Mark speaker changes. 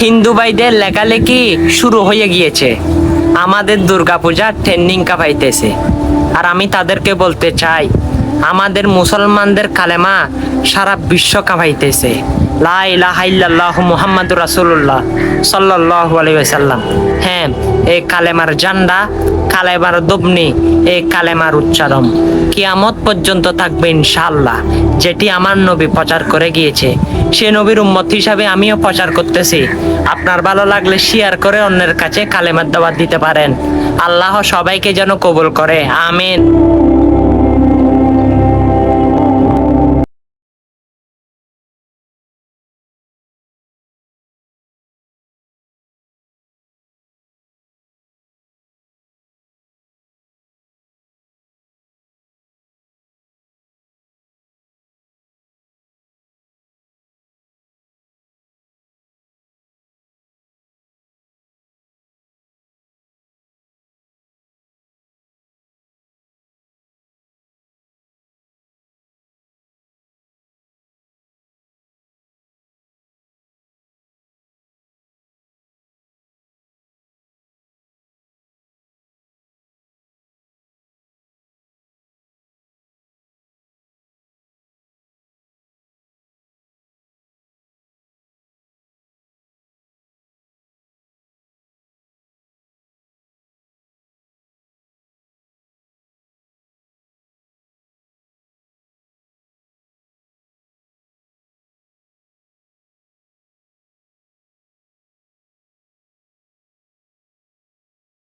Speaker 1: হিন্দু ভাইদের লেখালেখি শুরু হয়ে গিয়েছে, আমাদের দুর্গাপূজা ট্রেন্ডিং কাঁপাইতেছে। আর আমি তাদেরকে বলতে চাই, আমাদের মুসলমানদের কালেমা সারা বিশ্ব কাঁপাইতেছে। লা ইলাহা ইল্লাল্লাহু মুহাম্মাদুর রাসূলুল্লাহ সাল্লাল্লাহু আলাইহি ওয়াসাল্লাম। হ্যাঁ, এই কালেমার জান্ডা, কালেমার দবনি, এই কালেমার উচ্চারণ কিয়ামত পর্যন্ত থাকবে ইনশাআল্লাহ। যেটি আমার নবী প্রচার করে গিয়েছে, সে নবীর উম্মত হিসাবে আমিও প্রচার করতেছি। আপনার ভালো লাগলে শেয়ার করে অন্যের কাছে কালেমার দাওয়াত দিতে পারেন। আল্লাহ সবাইকে যেন কবুল করে, আমিন।